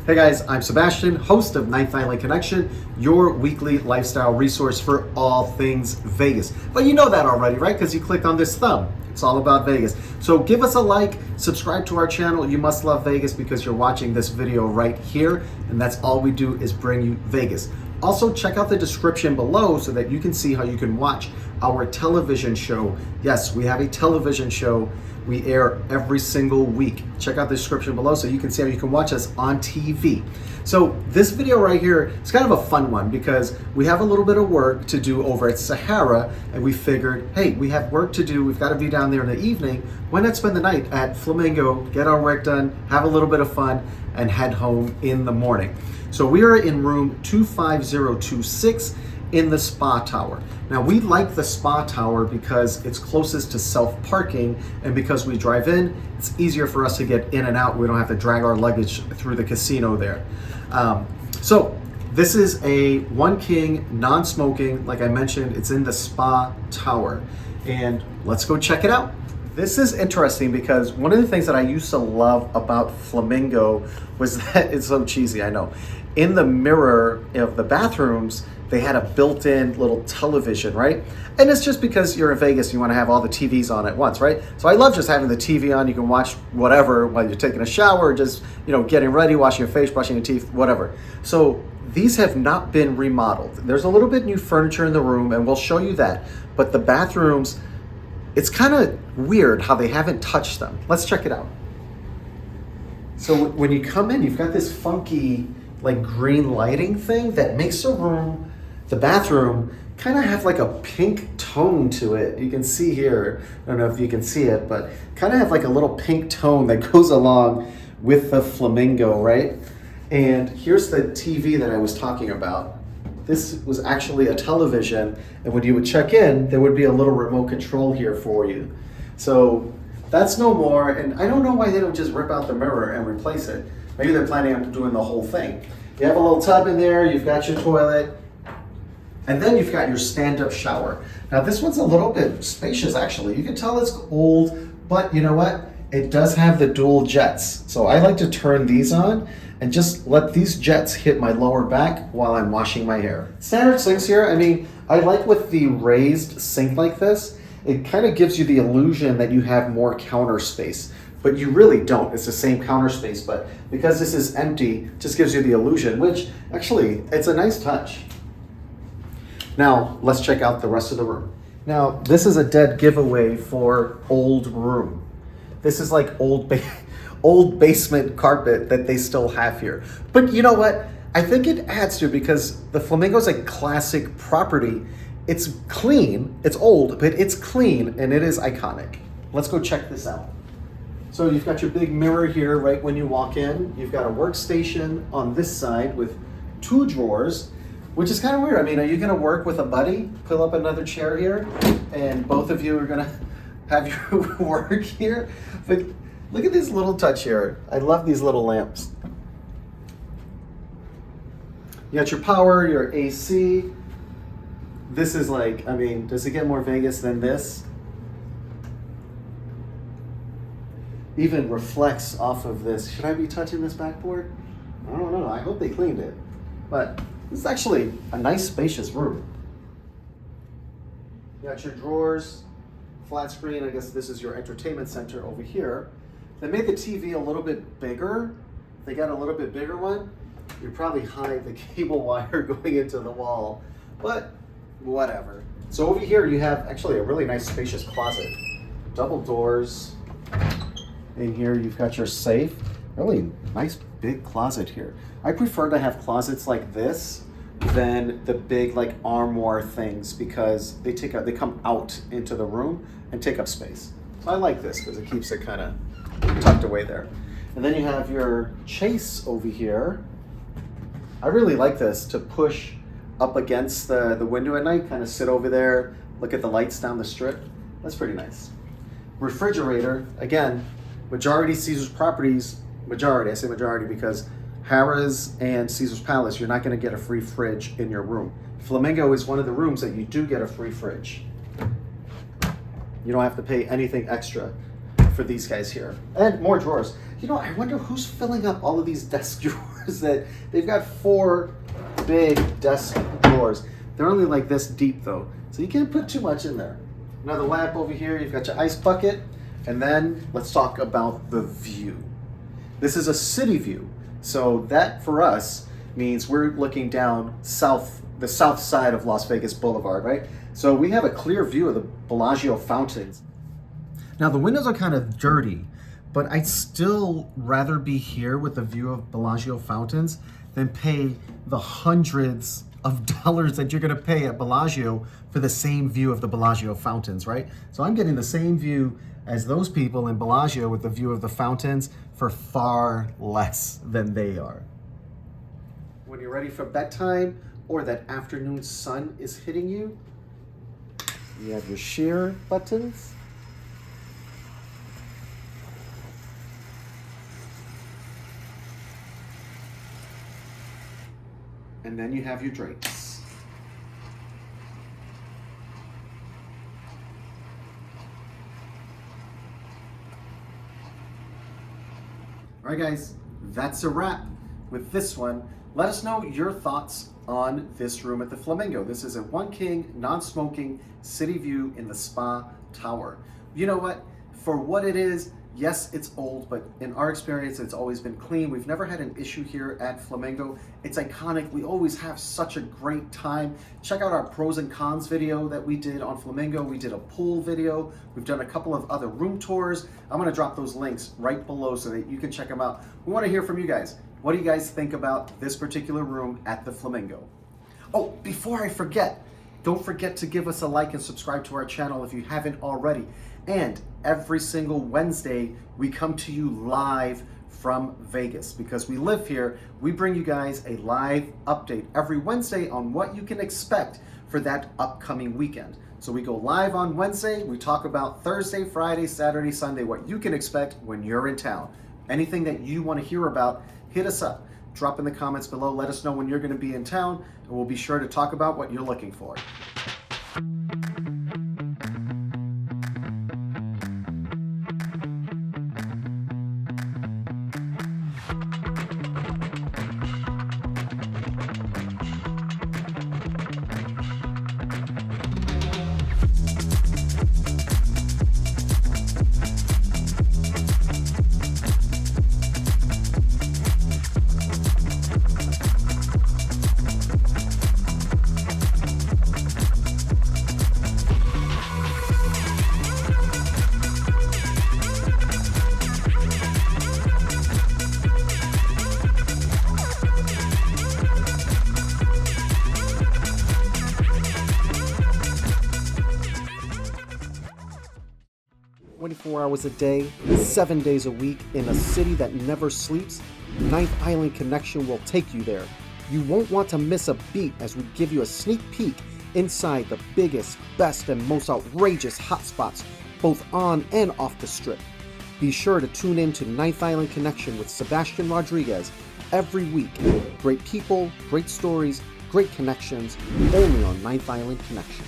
Hey guys, I'm Sebastian, host of Ninth Island Connection, your weekly lifestyle resource for all things Vegas. But you know that already, right? Because you clicked on this thumb. It's all about Vegas. So give us a like, subscribe to our channel. You must love Vegas because you're watching this video right here. And that's all we do is bring you Vegas. Also, check out the description below so that you can see how you can watch our television show. Yes, we have a television show. We air every single week. Check out the description below so you can see how you can watch us on TV. So this video right here is kind of a fun one because we have a little bit of work to do over at Sahara, and we figured, hey, we have work to do. We've got to be down there in the evening. Why not spend the night at Flamingo, get our work done, have a little bit of fun, and head home in the morning. So we are in room 25026 in the spa tower. Now we like the spa tower because it's closest to self-parking, and because we drive in, it's easier for us to get in and out. We don't have to drag our luggage through the casino there. So this is a one king, non-smoking, like I mentioned, it's in the spa tower. And let's go check it out. This is interesting because one of the things that I used to love about Flamingo was that, it's so cheesy, I know. In the mirror of the bathrooms, they had a built-in little television, right? And it's just because you're in Vegas, you want to have all the TVs on at once, right? So I love just having the TV on. You can watch whatever while you're taking a shower, just, you know, getting ready, washing your face, brushing your teeth, whatever. So these have not been remodeled. There's a little bit new furniture in the room, and we'll show you that. But the bathrooms, it's kind of weird how they haven't touched them. Let's check it out. So when you come in, you've got this funky, like green lighting thing that makes the bathroom kind of have like a pink tone to it. You can see here, I don't know if you can see it, but kind of have like a little pink tone that goes along with the Flamingo, right? And here's the TV that I was talking about. This was actually a television, and when you would check in, there would be a little remote control here for you. So that's no more, and I don't know why they don't just rip out the mirror and replace it. Maybe they're planning on doing the whole thing. You have a little tub in there, you've got your toilet, and then you've got your stand-up shower. Now this one's a little bit spacious actually. You can tell it's old, but you know what? It does have the dual jets. So I like to turn these on and just let these jets hit my lower back while I'm washing my hair. Standard sinks here, I mean, I like with the raised sink like this, it kind of gives you the illusion that you have more counter space, but you really don't. It's the same counter space, but because this is empty, it just gives you the illusion, which actually, it's a nice touch. Now, let's check out the rest of the room. Now, this is a dead giveaway for old room. This is like old basement carpet that they still have here. But you know what? I think it adds to it because the Flamingo is a classic property. It's clean, it's old, but it's clean and it is iconic. Let's go check this out. So you've got your big mirror here right when you walk in. You've got a workstation on this side with 2 drawers, which is kind of weird. I mean, are you gonna work with a buddy? Pull up another chair here and both of you are gonna have your work here? But look at this little touch here. I love these little lamps. You got your power, your AC. This is like, I mean, does it get more Vegas than this? Even reflects off of this. Should I be touching this backboard? I don't know. I hope they cleaned it. But it's actually a nice spacious room. You got your drawers, flat screen. I guess this is your entertainment center over here. They made the TV a little bit bigger. If they got a little bit bigger one, you'd probably hide the cable wire going into the wall, but whatever. So over here you have actually a really nice spacious closet. Double doors. In here you've got your safe. Really nice big closet here. I prefer to have closets like this than the big like armoire things because they come out into the room and take up space. So I like this because it keeps it kind of tucked away there. And then you have your chase over here. I really like this to push up against the window at night, kind of sit over there, look at the lights down the strip. That's pretty nice. Refrigerator, again, majority Caesar's properties, majority, I say majority because Harrah's and Caesar's Palace, you're not gonna get a free fridge in your room. Flamingo is one of the rooms that you do get a free fridge. You don't have to pay anything extra for these guys here. And more drawers. You know, I wonder who's filling up all of these desk drawers that they've got 4 big desk drawers. They're only like this deep though, so you can't put too much in there. Another lamp over here, you've got your ice bucket, and then let's talk about the view. This is a city view, so that for us means we're looking down the south side of Las Vegas Boulevard, right? So we have a clear view of the Bellagio fountains. Now the windows are kind of dirty, but I'd still rather be here with the view of Bellagio fountains than pay the hundreds of dollars that you're gonna pay at Bellagio for the same view of the Bellagio fountains, right? So I'm getting the same view as those people in Bellagio with the view of the fountains for far less than they are. When you're ready for bedtime or that afternoon sun is hitting you, you have your sheer buttons. And then you have your drapes. All right, guys, that's a wrap with this one. Let us know your thoughts on this room at the Flamingo. This is a One King, non-smoking city view in the spa tower. You know what? For what it is, yes, it's old, but in our experience, it's always been clean. We've never had an issue here at Flamingo. It's iconic. We always have such a great time. Check out our pros and cons video that we did on Flamingo. We did a pool video. We've done a couple of other room tours. I'm gonna drop those links right below so that you can check them out. We wanna hear from you guys. What do you guys think about this particular room at the Flamingo? Oh, before I forget, don't forget to give us a like and subscribe to our channel if you haven't already. And every single Wednesday, we come to you live from Vegas. Because we live here, we bring you guys a live update every Wednesday on what you can expect for that upcoming weekend. So we go live on Wednesday, we talk about Thursday, Friday, Saturday, Sunday, what you can expect when you're in town. Anything that you want to hear about, hit us up. Drop in the comments below, let us know when you're going to be in town, and we'll be sure to talk about what you're looking for. Hours a day, 7 days a week, in a city that never sleeps, Ninth Island Connection will take you there. You won't want to miss a beat as we give you a sneak peek inside the biggest, best, and most outrageous hotspots, both on and off the strip. Be sure to tune in to Ninth Island Connection with Sebastian Rodriguez every week. Great people, great stories, great connections, only on Ninth Island Connection.